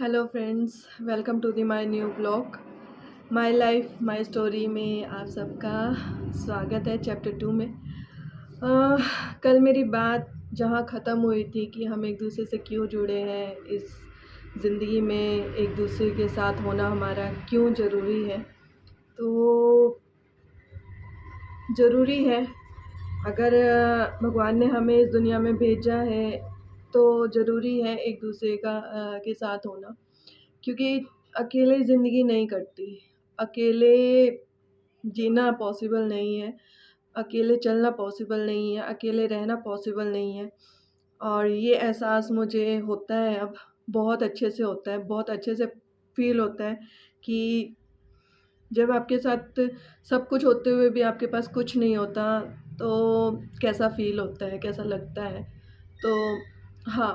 Hello friends, welcome to the my new blog. My life my story में आप सबका स्वागत है चैप्टर 2 में। कल मेरी बात जहाँ ख़त्म हुई थी कि हम एक दूसरे से क्यों जुड़े हैं, इस ज़िंदगी में एक दूसरे के साथ होना हमारा क्यों ज़रूरी है। तो ज़रूरी है, अगर भगवान ने हमें इस दुनिया में भेजा है तो ज़रूरी है एक दूसरे के साथ होना, क्योंकि अकेले ज़िंदगी नहीं कटती। अकेले जीना पॉसिबल नहीं है, अकेले चलना पॉसिबल नहीं है, अकेले रहना पॉसिबल नहीं है। और ये एहसास मुझे होता है अब, बहुत अच्छे से होता है, बहुत अच्छे से फ़ील होता है कि जब आपके साथ सब कुछ होते हुए भी आपके पास कुछ नहीं होता, तो कैसा फ़ील होता है, कैसा लगता है। तो हाँ,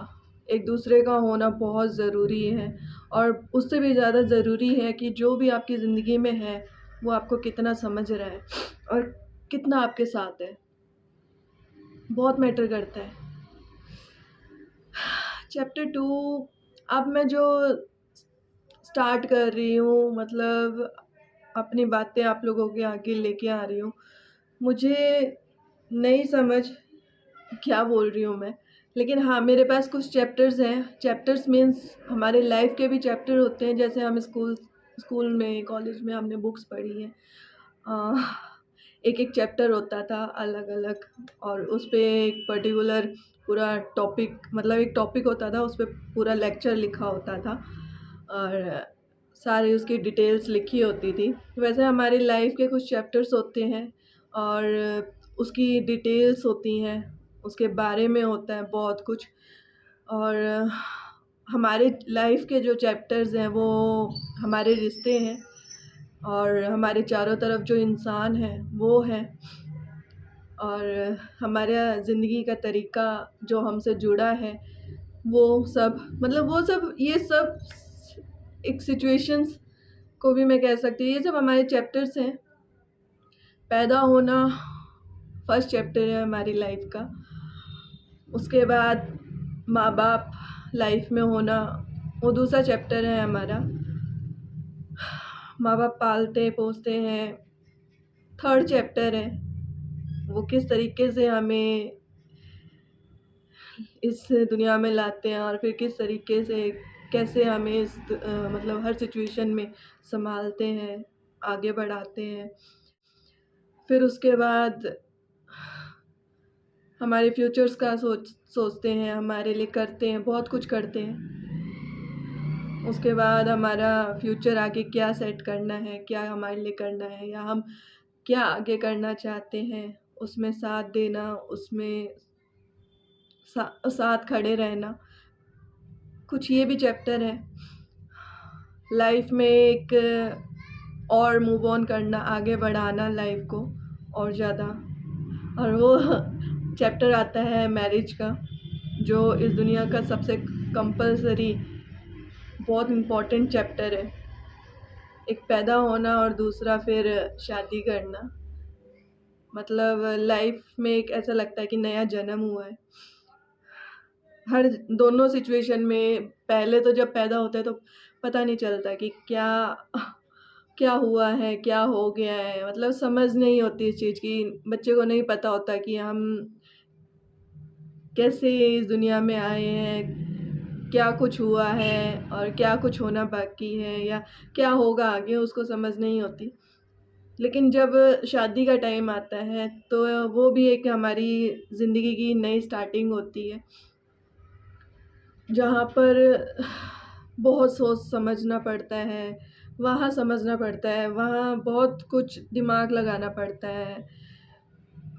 एक दूसरे का होना बहुत ज़रूरी है, और उससे भी ज़्यादा ज़रूरी है कि जो भी आपकी ज़िंदगी में है, वो आपको कितना समझ रहा है और कितना आपके साथ है, बहुत मैटर करता है। चैप्टर 2 अब मैं जो स्टार्ट कर रही हूँ, मतलब अपनी बातें आप लोगों के आगे लेके आ रही हूँ। मुझे नहीं समझ क्या बोल रही हूँ मैं, लेकिन हाँ, मेरे पास कुछ चैप्टर्स हैं। चैप्टर्स मीन्स हमारे लाइफ के भी चैप्टर होते हैं, जैसे हम स्कूल में, कॉलेज में हमने बुक्स पढ़ी हैं। एक एक चैप्टर होता था अलग अलग, और उस पे एक पर्टिकुलर पूरा टॉपिक, मतलब एक टॉपिक होता था, उस पे पूरा लेक्चर लिखा होता था और सारी उसकी डिटेल्स लिखी होती थी। वैसे हमारी लाइफ के कुछ चैप्टर्स होते हैं और उसकी डिटेल्स होती हैं, उसके बारे में होता है बहुत कुछ। और हमारे लाइफ के जो चैप्टर्स हैं वो हमारे रिश्ते हैं, और हमारे चारों तरफ जो इंसान हैं वो हैं, और हमारा ज़िंदगी का तरीका जो हमसे जुड़ा है वो सब, मतलब वो सब, ये सब एक सिचुएशंस को भी मैं कह सकती हूँ, ये सब हमारे चैप्टर्स हैं। पैदा होना फर्स्ट चैप्टर है हमारी लाइफ का। उसके बाद माँ बाप लाइफ में होना, वो दूसरा चैप्टर है हमारा। माँ बाप पालते पोसते हैं, थर्ड चैप्टर है। वो किस तरीके से हमें इस दुनिया में लाते हैं, और फिर किस तरीके से, कैसे हमें मतलब हर सिचुएशन में संभालते हैं, आगे बढ़ाते हैं। फिर उसके बाद हमारे फ्यूचर्स का सोचते हैं, हमारे लिए करते हैं, बहुत कुछ करते हैं। उसके बाद हमारा फ्यूचर आगे क्या सेट करना है, क्या हमारे लिए करना है, या हम क्या आगे करना चाहते हैं, उसमें साथ देना, उसमें साथ खड़े रहना, कुछ ये भी चैप्टर है। लाइफ में एक और मूव ऑन करना, आगे बढ़ाना लाइफ को और ज़्यादा। और वो चैप्टर आता है मैरिज का, जो इस दुनिया का सबसे कंपलसरी, बहुत इम्पोर्टेंट चैप्टर है। एक पैदा होना और दूसरा फिर शादी करना, मतलब लाइफ में एक ऐसा लगता है कि नया जन्म हुआ है। हर दोनों सिचुएशन में, पहले तो जब पैदा होता है तो पता नहीं चलता कि क्या क्या हुआ है, क्या हो गया है, मतलब समझ नहीं होती इस चीज़ की। बच्चे को नहीं पता होता कि हम कैसे इस दुनिया में आए हैं, क्या कुछ हुआ है और क्या कुछ होना बाकी है, या क्या होगा आगे, उसको समझ नहीं होती। लेकिन जब शादी का टाइम आता है तो वो भी एक हमारी ज़िंदगी की नई स्टार्टिंग होती है, जहाँ पर बहुत सोच समझना पड़ता है, वहाँ समझना पड़ता है, वहाँ बहुत कुछ दिमाग लगाना पड़ता है।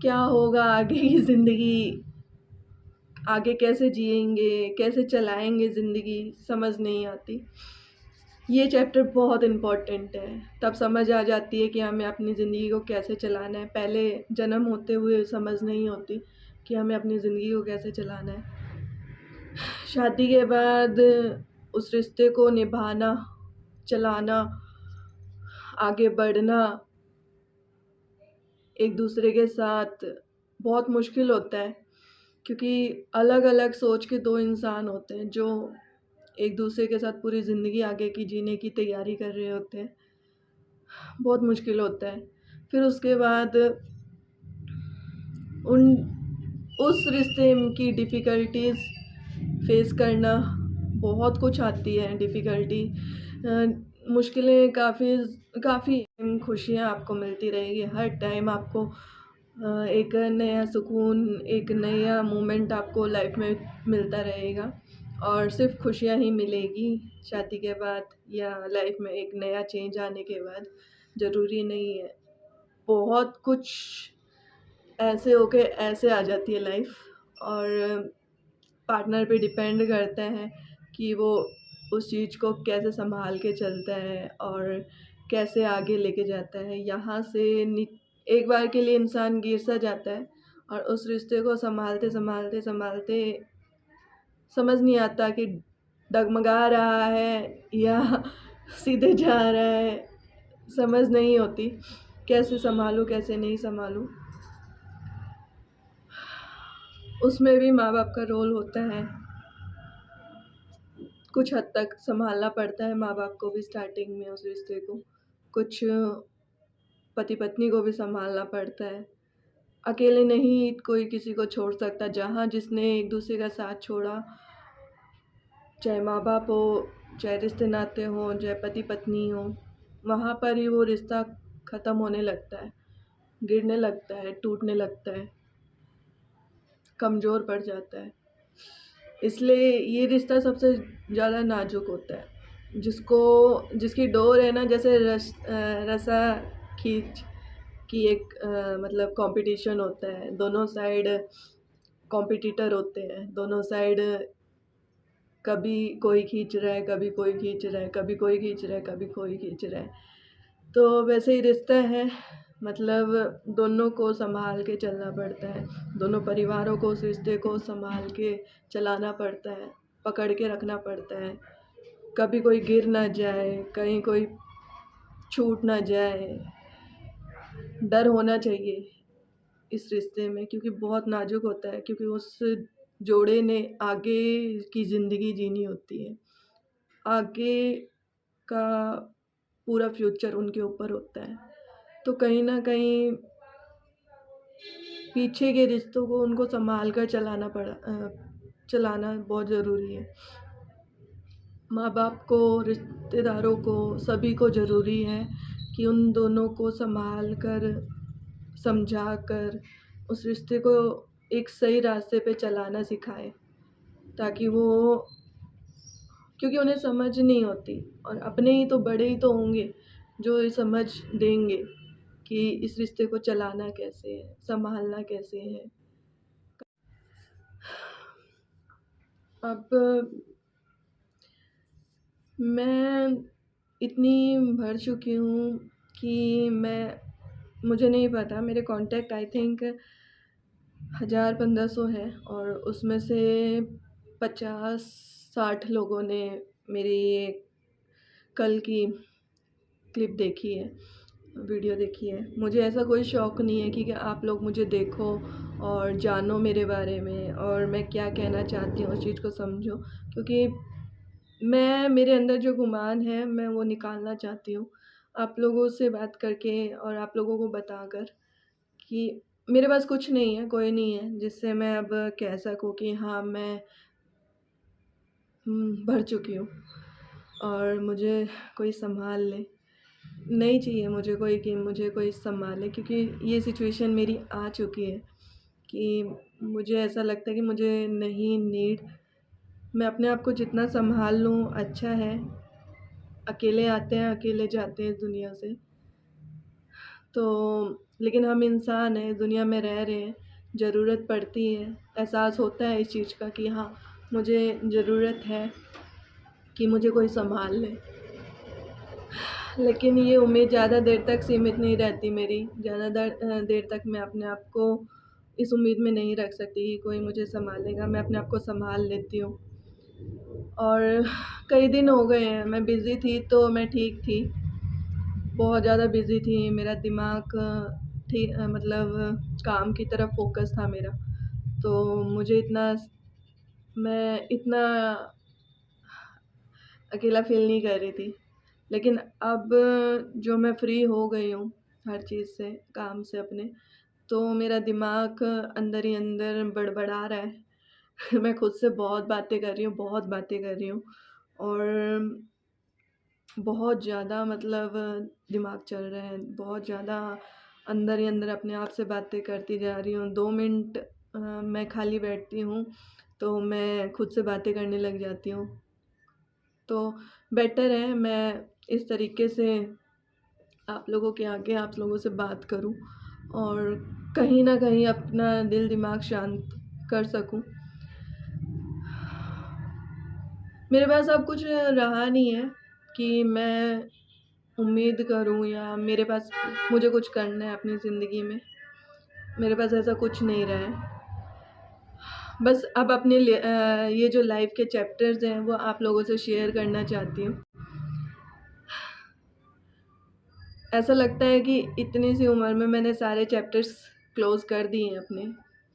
क्या होगा आगे की ज़िंदगी, आगे कैसे जिएंगे, कैसे चलाएंगे ज़िंदगी, समझ नहीं आती। ये चैप्टर बहुत इम्पोर्टेंट है, तब समझ आ जाती है कि हमें अपनी ज़िंदगी को कैसे चलाना है। पहले जन्म होते हुए समझ नहीं होती कि हमें अपनी ज़िंदगी को कैसे चलाना है। शादी के बाद उस रिश्ते को निभाना, चलाना, आगे बढ़ना एक दूसरे के साथ बहुत मुश्किल होता है, क्योंकि अलग अलग सोच के दो इंसान होते हैं जो एक दूसरे के साथ पूरी ज़िंदगी आगे की जीने की तैयारी कर रहे होते हैं, बहुत मुश्किल होता है। फिर उसके बाद उन उस रिश्ते की डिफ़िकल्टीज़ फ़ेस करना, बहुत कुछ आती है डिफ़िकल्टी। मुश्किलें काफ़ी काफ़ी खुशियाँ आपको मिलती रहेगी, हर टाइम आपको एक नया सुकून, एक नया मोमेंट आपको लाइफ़ में मिलता रहेगा और सिर्फ़ खुशियाँ ही मिलेगी शादी के बाद या लाइफ़ में एक नया चेंज आने के बाद, ज़रूरी नहीं है। बहुत कुछ ऐसे होके ऐसे आ जाती है लाइफ़ और पार्टनर पे डिपेंड करता है कि वो उस चीज़ को कैसे सँभाल के चलता है और कैसे आगे लेके जाता है। यहाँ से एक बार के लिए इंसान गिर सा जाता है और उस रिश्ते को सँभालते समझ नहीं आता कि डगमगा रहा है या सीधे जा रहा है, समझ नहीं होती कैसे सँभालूँ, कैसे नहीं सँभालूँ। उसमें भी माँ-बाप का रोल होता है। कुछ हद तक सँभालना पड़ता है माँ-बाप को भी स्टार्टिंग में उस रिश्ते को। कुछ पति-पत्नी को भी सँभालना पड़ता है। अकेले नहीं कोई किसी को छोड़ सकता, जहाँ जिसने एक-दूसरे का साथ छोड़ा, चाहे माँ-बाप हो, चाहे रिश्ते-नाते हों, चाहे पति-पत्नी हों, वहाँ पर ही वो रिश्ता ख़त्म होने लगता है, गिरने लगता है, टूटने लगता है, कमज़ोर पड़ जाता है। इसलिए ये रिश्ता सबसे ज़्यादा नाज़ुक होता है। जिसकी डोर है ना, जैसे रस्सा खींच की एक मतलब कॉम्पिटिशन होता है, दोनों साइड कॉम्पिटिटर होते हैं, दोनों साइड कभी कोई खींच रहा है, कभी कोई खींच रहा है, कभी कोई खींच रहा है, कभी कोई खींच रहा है। तो वैसे ही रिश्ता है, मतलब दोनों को सँभाल के चलना पड़ता है, दोनों परिवारों को उस रिश्ते को सँभाल के चलाना पड़ता है, पकड़ के रखना पड़ता है। कभी कोई गिर ना जाए, कहीं कोई छूट ना जाए, डर होना चाहिए इस रिश्ते में, क्योंकि बहुत नाज़ुक होता है, क्योंकि उस जोड़े ने आगे की ज़िंदगी जीनी होती है। आगे का पूरा फ्यूचर उनके ऊपर होता है। तो कहीं न कहीं पीछे के रिश्तों को उनको सँभाल कर चलाना बहुत ज़रूरी है। माँ-बाप को, रिश्तेदारों को, सभी को ज़रूरी है कि उन दोनों को सँभाल कर, समझा कर उस रिश्ते को एक सही रास्ते पे चलाना सिखाएँ, ताकि वो, क्योंकि उन्हें समझ नहीं होती और अपने ही तो बड़े ही तो होंगे जो ये समझ देंगे कि इस रिश्ते को चलाना कैसे है, सँभालना कैसे है। अब मैं इतनी भर चुकी हूँ कि मुझे नहीं पता, मेरे कॉन्टैक्ट आई थिंक 1000-1500 हैं और उसमें से 50-60 लोगों ने मेरी ये कल की क्लिप देखी है, वीडियो देखी है। मुझे ऐसा कोई शौक नहीं है कि आप लोग मुझे देखो और जानो मेरे बारे में और मैं क्या कहना चाहती हूँ उस चीज़ को समझो, क्योंकि मेरे अंदर जो गुमान है मैं वो निकालना चाहती हूँ आप लोगों से बात करके और आप लोगों को बताकर कि मेरे पास कुछ नहीं है, कोई नहीं है जिससे मैं अब कह सकूँ कि हाँ मैं भर चुकी हूँ और मुझे कोई सँभाल ले। नहीं चाहिए मुझे कोई कि मुझे कोई सँभाले, क्योंकि ये सिचुएशन मेरी आ चुकी है कि मुझे ऐसा लगता है कि मुझे नहीं नीड, मैं अपने आप को जितना सँभाल लूँ अच्छा है। अकेले आते हैं, अकेले जाते हैं इस दुनिया से। तो लेकिन हम इंसान हैं, दुनिया में रह रहे हैं, ज़रूरत पड़ती है, एहसास होता है इस चीज़ का कि हाँ, मुझे ज़रूरत है कि मुझे कोई सँभाल ले। लेकिन ये उम्मीद ज़्यादा देर तक सीमित नहीं रहती मेरी, ज़्यादा देर तक मैं अपने आप को इस उम्मीद में नहीं रख सकती कि कोई मुझे सँभालेगा, मैं अपने आप को सँभाल लेती हूँ। और कई दिन हो गए हैं, मैं बिज़ी थी तो मैं ठीक थी, बहुत ज़्यादा बिज़ी थी, मेरा दिमाग मतलब काम की तरफ फ़ोकस था मेरा, तो मैं इतना अकेला फ़ील नहीं कर रही थी। लेकिन अब जो मैं फ्री हो गई हूँ हर चीज़ से, काम से अपने, तो मेरा दिमाग अंदर ही अंदर बड़बड़ा रहा है। मैं खुद से बहुत बातें कर रही हूँ, बहुत बातें कर रही हूँ और बहुत ज़्यादा मतलब दिमाग चल रहा है, बहुत ज़्यादा अंदर ही अंदर अपने आप से बातें करती जा रही हूँ। 2 मिनट मैं खाली बैठती हूँ, तो मैं खुद से बातें करने लग जाती हूँ। तो बेटर है मैं इस तरीके से आप लोगों के आगे आप लोगों से बात करूं और कहीं ना कहीं अपना दिल दिमाग शांत कर सकूं। मेरे पास अब कुछ रहा नहीं है कि मैं उम्मीद करूं या मेरे पास मुझे कुछ करना है अपनी ज़िंदगी में। मेरे पास ऐसा कुछ नहीं रहा है। बस अब अपने ये जो लाइफ के चैप्टर्स हैं वो आप लोगों से शेयर करना चाहती हूँ। ऐसा लगता है कि इतनी सी उम्र में मैंने सारे चैप्टर्स क्लोज कर दिए हैं अपने,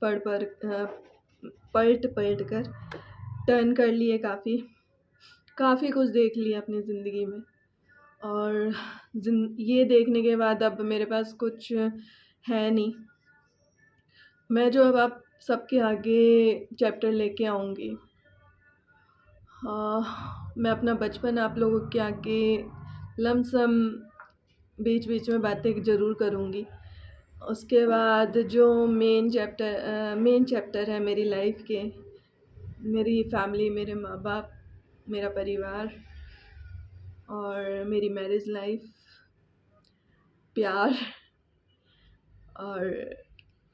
पलट पलट कर टर्न कर लिए, काफ़ी कुछ देख लिया अपनी ज़िंदगी में। और ये देखने के बाद अब मेरे पास कुछ है नहीं। मैं जो अब आप सबके आगे चैप्टर लेके आऊँगी, मैं अपना बचपन आप लोगों के आगे लमसम बीच बीच में बातें ज़रूर करूँगी। उसके बाद जो मेन चैप्टर है मेरी लाइफ के, मेरी फैमिली, मेरे माँ बाप, मेरा परिवार और मेरी मैरिज लाइफ, प्यार और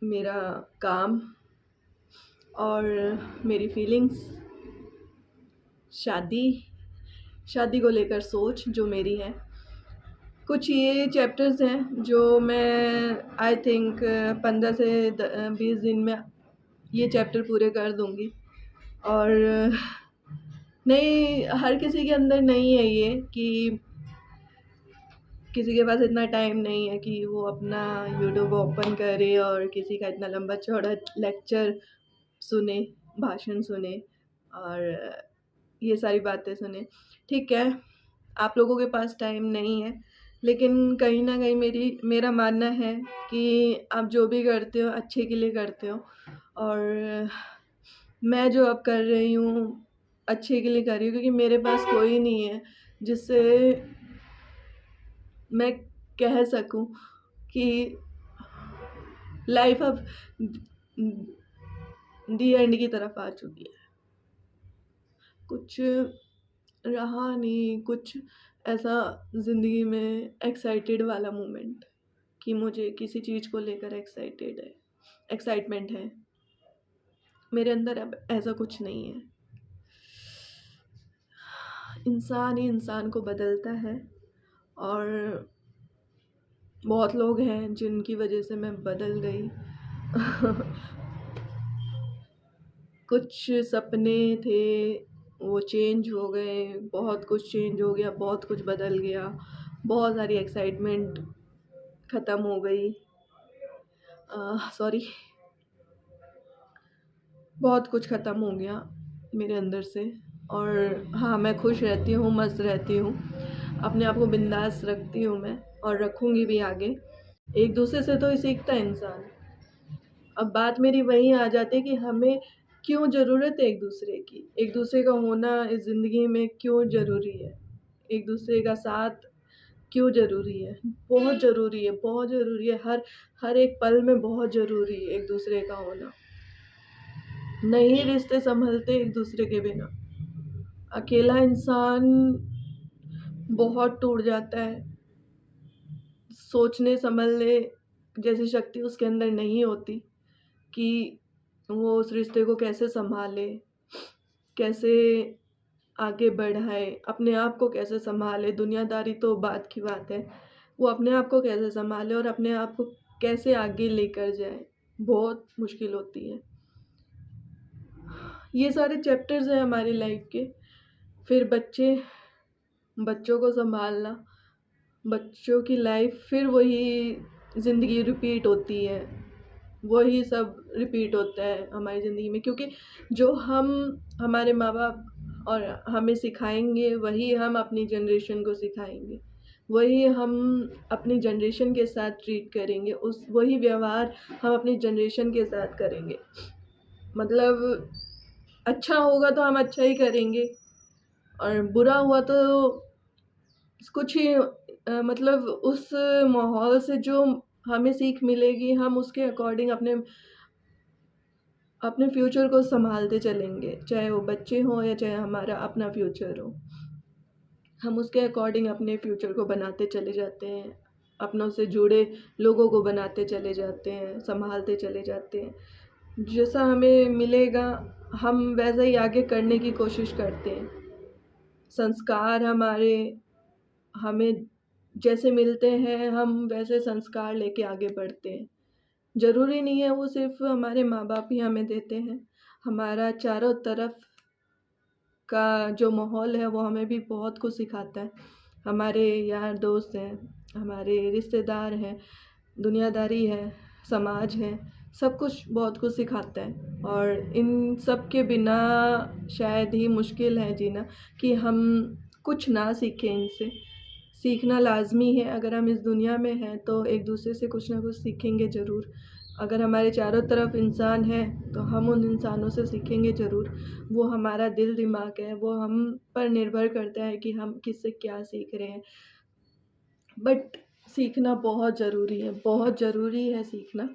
मेरा काम और मेरी फीलिंग्स, शादी को लेकर सोच जो मेरी है, कुछ ये चैप्टर्स हैं जो मैं आई थिंक 15 से 20 दिन में ये चैप्टर पूरे कर दूँगी। और नहीं, हर किसी के अंदर नहीं है ये कि किसी के पास इतना टाइम नहीं है कि वो अपना यूट्यूब ओपन करे और किसी का इतना लंबा चौड़ा लेक्चर सुने, भाषण सुने और ये सारी बातें सुने। ठीक है, आप लोगों के पास टाइम नहीं है, लेकिन कहीं न कहीं मेरा मानना है कि आप जो भी करते हो अच्छे के लिए करते हो और मैं जो अब कर रही हूँ अच्छे के लिए कर रही हूँ, क्योंकि मेरे पास कोई नहीं है जिससे मैं कह सकूँ कि लाइफ अब दी एंड की तरफ आ चुकी है। कुछ रहा नहीं, कुछ ऐसा ज़िंदगी में एक्साइटेड वाला मोमेंट कि मुझे किसी चीज़ को लेकर एक्साइटमेंट है, मेरे अंदर अब ऐसा कुछ नहीं है। इंसान ही इंसान को बदलता है और बहुत लोग हैं जिनकी वजह से मैं बदल गई। कुछ सपने थे वो चेंज हो गए, बहुत कुछ चेंज हो गया, बहुत कुछ बदल गया, बहुत सारी एक्साइटमेंट ख़त्म हो गई। सॉरी, बहुत कुछ ख़त्म हो गया मेरे अंदर से। और हाँ, मैं खुश रहती हूँ, मस्त रहती हूँ, अपने आप को बिंदास रखती हूँ मैं और रखूँगी भी आगे। एक दूसरे से तो ही सीखता है इंसान। अब बात मेरी वहीं आ जाती है कि हमें क्यों ज़रूरत है एक दूसरे का होना इस ज़िंदगी में क्यों ज़रूरी है, एक दूसरे का साथ क्यों ज़रूरी है। बहुत ज़रूरी है, बहुत ज़रूरी है, हर हर एक पल में बहुत ज़रूरी है एक दूसरे का होना। नहीं रिश्ते संभलते एक दूसरे के बिना। अकेला इंसान बहुत टूट जाता है, सोचने समझने जैसी शक्ति उसके अंदर नहीं होती कि वो उस रिश्ते को कैसे संभाले, कैसे आगे बढ़ाए, अपने आप को कैसे संभाले। दुनियादारी तो बात की बात है, वो अपने आप को कैसे संभाले और अपने आप को कैसे आगे लेकर जाए, बहुत मुश्किल होती है। ये सारे चैप्टर्स हैं हमारी लाइफ के। फिर बच्चों को संभालना, बच्चों की लाइफ, फिर वही ज़िंदगी रिपीट होती है, वही सब रिपीट होता है हमारी ज़िंदगी में, क्योंकि जो हम हमारे माँ बाप और हमें सिखाएँगे, वही हम अपनी जनरेशन को सिखाएँगे। वही हम अपनी जनरेशन के साथ ट्रीट करेंगे, उस वही व्यवहार हम अपनी जनरेशन के साथ करेंगे। मतलब अच्छा होगा तो हम अच्छा ही करेंगे और बुरा हुआ तो कुछ ही मतलब उस माहौल से जो हमें सीख मिलेगी, हम उसके अकॉर्डिंग अपने अपने फ्यूचर को सँभालते चलेंगे, चाहे वो बच्चे हों या चाहे हमारा अपना फ्यूचर हो। हम उसके अकॉर्डिंग अपने फ्यूचर को बनाते चले जाते हैं, अपनों से जुड़े लोगों को बनाते चले जाते हैं, सँभालते चले जाते हैं। जैसा हमें मिलेगा, हम वैसा ही आगे करने की कोशिश करते हैं। संस्कार हमारे हमें जैसे मिलते हैं, हम वैसे संस्कार लेके आगे बढ़ते हैं। ज़रूरी नहीं है वो सिर्फ़ हमारे माँ-बाप ही हमें देते हैं। हमारा चारों तरफ का जो माहौल है वो हमें भी बहुत कुछ सिखाता है। हमारे यार दोस्त हैं, हमारे रिश्तेदार हैं, दुनियादारी है, समाज है, सब कुछ बहुत कुछ सिखाता है और इन सब के बिना शायद ही मुश्किल है जीना कि हम कुछ ना सीखें इनसे। सीखना लाज़मी है, अगर हम इस दुनिया में हैं तो एक-दूसरे से कुछ ना कुछ सीखेंगे ज़रूर। अगर हमारे चारों तरफ इंसान हैं, तो हम उन इंसानों से सीखेंगे ज़रूर। वो हमारा दिल-दिमाग है, वो हम पर निर्भर करता है कि हम किससे क्या सीख रहे हैं। बट सीखना बहुत ज़रूरी है सीखना।